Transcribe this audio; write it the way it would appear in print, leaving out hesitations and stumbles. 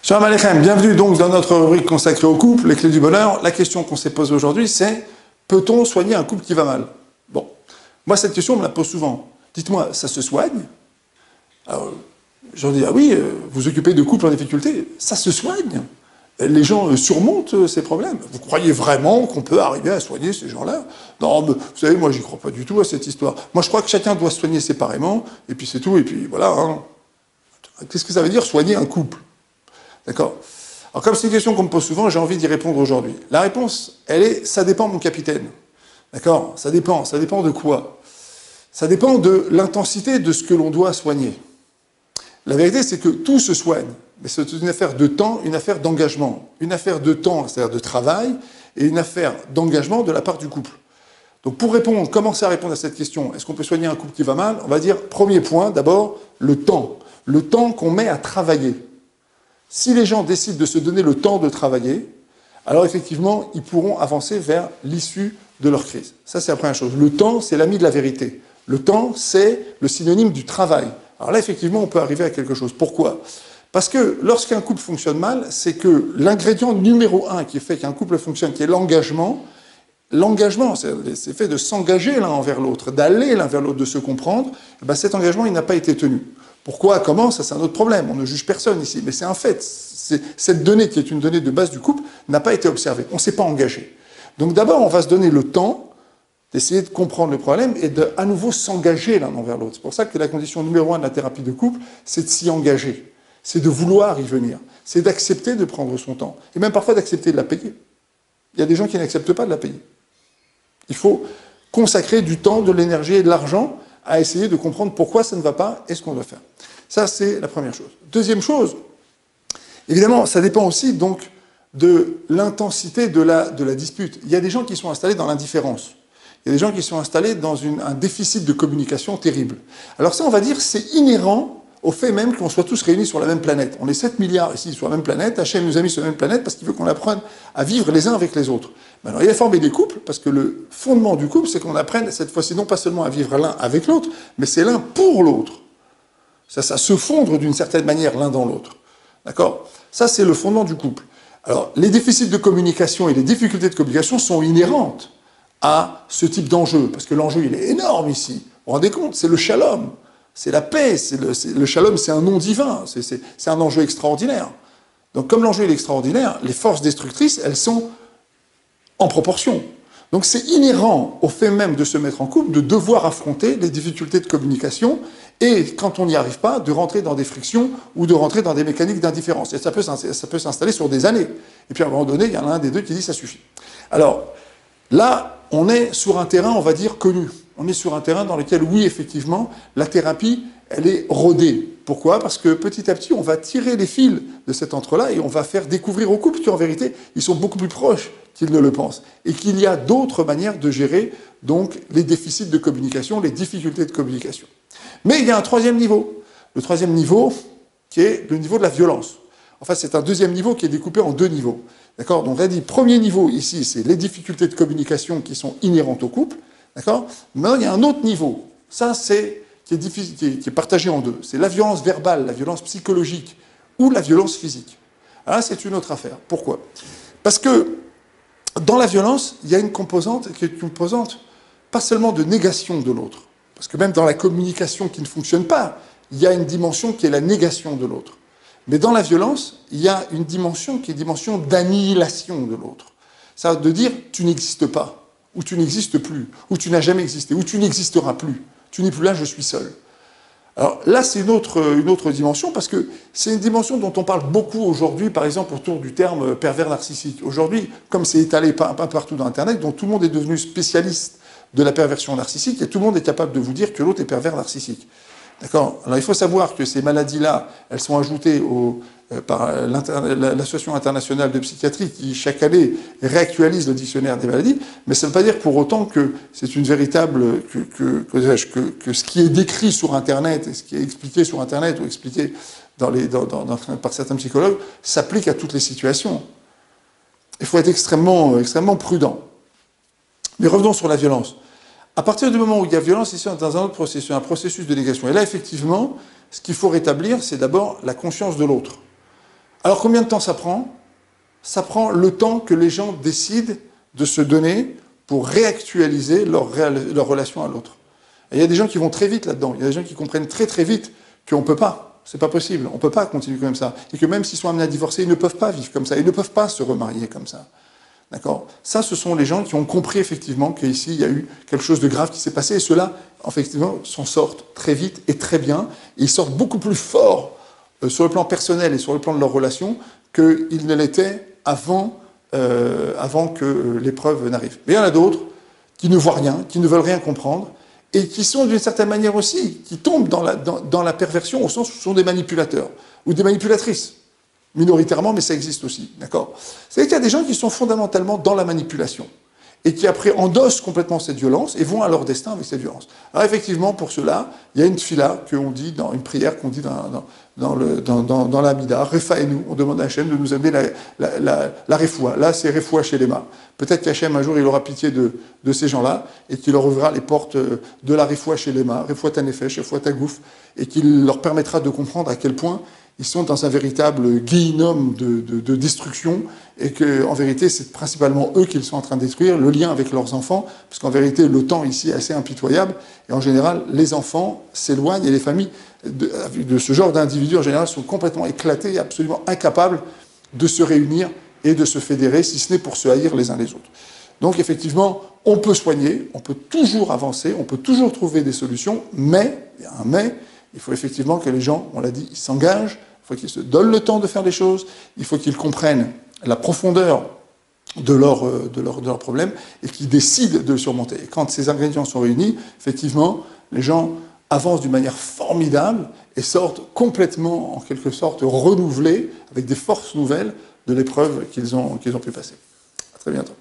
Shalom Aleichem, bienvenue donc dans notre rubrique consacrée au couple, les clés du bonheur. La question qu'on s'est posée aujourd'hui, c'est peut-on soigner un couple qui va mal? Bon, moi cette question, on me la pose souvent. Dites-moi, ça se soigne? Alors, j'en dis, ah oui, vous occupez de couples en difficulté, ça se soigne. Les gens surmontent ces problèmes. Vous croyez vraiment qu'on peut arriver à soigner ces gens-là? Non, mais, vous savez, moi j'y crois pas du tout à cette histoire. Moi je crois que chacun doit se soigner séparément, et puis c'est tout, et puis voilà. Hein. Qu'est-ce que ça veut dire soigner un couple? D'accord? Alors comme c'est une question qu'on me pose souvent, j'ai envie d'y répondre aujourd'hui. La réponse, elle est, ça dépend mon capitaine. D'accord? Ça dépend de quoi? Ça dépend de l'intensité de ce que l'on doit soigner. La vérité, c'est que tout se soigne, mais c'est une affaire de temps, une affaire d'engagement. Une affaire de temps, c'est-à-dire de travail, et une affaire d'engagement de la part du couple. Donc pour répondre, commencer à répondre à cette question, est-ce qu'on peut soigner un couple qui va mal? On va dire, premier point, d'abord, le temps. Le temps qu'on met à travailler. Si les gens décident de se donner le temps de travailler, alors effectivement, ils pourront avancer vers l'issue de leur crise. Ça, c'est la première chose. Le temps, c'est l'ami de la vérité. Le temps, c'est le synonyme du travail. Alors là, effectivement, on peut arriver à quelque chose. Pourquoi? Parce que lorsqu'un couple fonctionne mal, c'est que l'ingrédient numéro un qui fait qu'un couple fonctionne, qui est l'engagement, c'est fait de s'engager l'un envers l'autre, d'aller l'un vers l'autre, de se comprendre, et bien cet engagement, il n'a pas été tenu. Pourquoi? Comment? Ça, c'est un autre problème. On ne juge personne ici, mais c'est un fait. Cette donnée, qui est une donnée de base du couple, n'a pas été observée. On ne s'est pas engagé. Donc d'abord, on va se donner le temps d'essayer de comprendre le problème et de, à nouveau, s'engager l'un envers l'autre. C'est pour ça que la condition numéro 1 de la thérapie de couple, c'est de s'y engager. C'est de vouloir y venir. C'est d'accepter de prendre son temps. Et même parfois d'accepter de la payer. Il y a des gens qui n'acceptent pas de la payer. Il faut consacrer du temps, de l'énergie et de l'argent à essayer de comprendre pourquoi ça ne va pas et ce qu'on doit faire. Ça, c'est la première chose. Deuxième chose, évidemment, ça dépend aussi donc de l'intensité de la dispute. Il y a des gens qui sont installés dans l'indifférence. Il y a des gens qui sont installés dans un déficit de communication terrible. Alors ça, on va dire, c'est inhérent au fait même qu'on soit tous réunis sur la même planète. On est 7 milliards ici sur la même planète. Hachem nous a mis sur la même planète parce qu'il veut qu'on apprenne à vivre les uns avec les autres. Alors, il a formé des couples parce que le fondement du couple, c'est qu'on apprenne cette fois-ci non pas seulement à vivre l'un avec l'autre, mais c'est l'un pour l'autre. Ça se fondre d'une certaine manière l'un dans l'autre. D'accord? Ça, c'est le fondement du couple. Alors, les déficits de communication et les difficultés de communication sont inhérentes à ce type d'enjeu, parce que l'enjeu, il est énorme ici. Vous vous rendez compte? C'est le shalom, c'est la paix, le shalom, c'est un nom divin, c'est un enjeu extraordinaire. Donc, comme l'enjeu est extraordinaire, les forces destructrices, elles sont en proportion. Donc c'est inhérent au fait même de se mettre en couple, de devoir affronter les difficultés de communication et, quand on n'y arrive pas, de rentrer dans des frictions ou de rentrer dans des mécaniques d'indifférence. Et ça peut s'installer sur des années. Et puis à un moment donné, il y en a un des deux qui dit « ça suffit ». Alors là, on est sur un terrain, on va dire, connu. On est sur un terrain dans lequel, oui, effectivement, la thérapie, elle est rodée. Pourquoi? Parce que petit à petit, on va tirer les fils de cet entre-là et on va faire découvrir aux couples qu'en vérité, ils sont beaucoup plus proches qu'ils ne le pensent. Et qu'il y a d'autres manières de gérer donc les déficits de communication, les difficultés de communication. Mais il y a un troisième niveau. Le troisième niveau, qui est le niveau de la violence. En fait, c'est un deuxième niveau qui est découpé en deux niveaux. D'accord? Donc, on a dit, premier niveau ici, c'est les difficultés de communication qui sont inhérentes au couple. D'accord? Maintenant, il y a un autre niveau. Ça, c'est qui est partagé en deux. C'est la violence verbale, la violence psychologique ou la violence physique. Alors là, c'est une autre affaire. Pourquoi? Parce que dans la violence, il y a une composante qui est une composante pas seulement de négation de l'autre. Parce que même dans la communication qui ne fonctionne pas, il y a une dimension qui est la négation de l'autre. Mais dans la violence, il y a une dimension qui est une dimension d'annihilation de l'autre. Ça veut dire tu n'existes pas, ou tu n'existes plus, ou tu n'as jamais existé, ou tu n'existeras plus. Tu n'es plus là, je suis seul. Alors là, c'est une autre dimension, parce que c'est une dimension dont on parle beaucoup aujourd'hui, par exemple, autour du terme pervers narcissique. Aujourd'hui, comme c'est étalé un peu partout dans Internet, dont tout le monde est devenu spécialiste de la perversion narcissique, et tout le monde est capable de vous dire que l'autre est pervers narcissique. D'accord? Alors il faut savoir que ces maladies-là, elles sont ajoutées par l'Association internationale de psychiatrie qui, chaque année, réactualise le dictionnaire des maladies, mais ça ne veut pas dire pour autant que c'est une véritable... que ce qui est décrit sur Internet, et ce qui est expliqué sur Internet, ou expliqué par certains psychologues, s'applique à toutes les situations. Il faut être extrêmement prudent. Mais revenons sur la violence. À partir du moment où il y a violence, ici, on est dans un autre processus, un processus de négation. Et là, effectivement, ce qu'il faut rétablir, c'est d'abord la conscience de l'autre. Alors combien de temps ça prend? Ça prend le temps que les gens décident de se donner pour réactualiser leur relation à l'autre. Et il y a des gens qui vont très vite là-dedans. Il y a des gens qui comprennent très très vite qu'on ne peut pas. C'est pas possible. On ne peut pas continuer comme ça. Et que même s'ils sont amenés à divorcer, ils ne peuvent pas vivre comme ça. Ils ne peuvent pas se remarier comme ça. D'accord? Ça, ce sont les gens qui ont compris effectivement qu'ici, il y a eu quelque chose de grave qui s'est passé. Et ceux-là, effectivement, s'en sortent très vite et très bien. Et ils sortent beaucoup plus forts sur le plan personnel et sur le plan de leur relation qu'ils ne l'étaient avant que l'épreuve n'arrive. Mais il y en a d'autres qui ne voient rien, qui ne veulent rien comprendre, et qui sont d'une certaine manière aussi, qui tombent dans la perversion au sens où ce sont des manipulateurs, ou des manipulatrices, minoritairement, mais ça existe aussi, d'accord? C'est-à-dire qu'il y a des gens qui sont fondamentalement dans la manipulation, et qui après endossent complètement cette violence, et vont à leur destin avec cette violence. Alors effectivement, pour cela, il y a une tfila qu'on dit, dans une prière qu'on dit dans l'Amida, Refa et nous, on demande à Hachem de nous amener la refoua. Là, c'est refoua chez les mains. Peut-être qu'Hachem, un jour, il aura pitié de ces gens-là, et qu'il leur ouvrira les portes de la refoua chez les mains, refoua tanefesh, refoua tagouf, et qu'il leur permettra de comprendre à quel point ils sont dans un véritable guéhinome de destruction, et qu'en vérité, c'est principalement eux qu'ils sont en train de détruire, le lien avec leurs enfants, parce qu'en vérité, le temps ici est assez impitoyable, et en général, les enfants s'éloignent, et les familles de ce genre d'individus, en général, sont complètement éclatés et absolument incapables de se réunir et de se fédérer, si ce n'est pour se haïr les uns les autres. Donc, effectivement, on peut soigner, on peut toujours avancer, on peut toujours trouver des solutions, mais, il y a un mais, il faut effectivement que les gens, on l'a dit, ils s'engagent, il faut qu'ils se donnent le temps de faire les choses, il faut qu'ils comprennent la profondeur de leurs problèmes et qu'ils décident de le surmonter. Et quand ces ingrédients sont réunis, effectivement, les gens avancent d'une manière formidable et sortent complètement, en quelque sorte, renouvelés, avec des forces nouvelles de l'épreuve qu'ils ont pu passer. À très bientôt.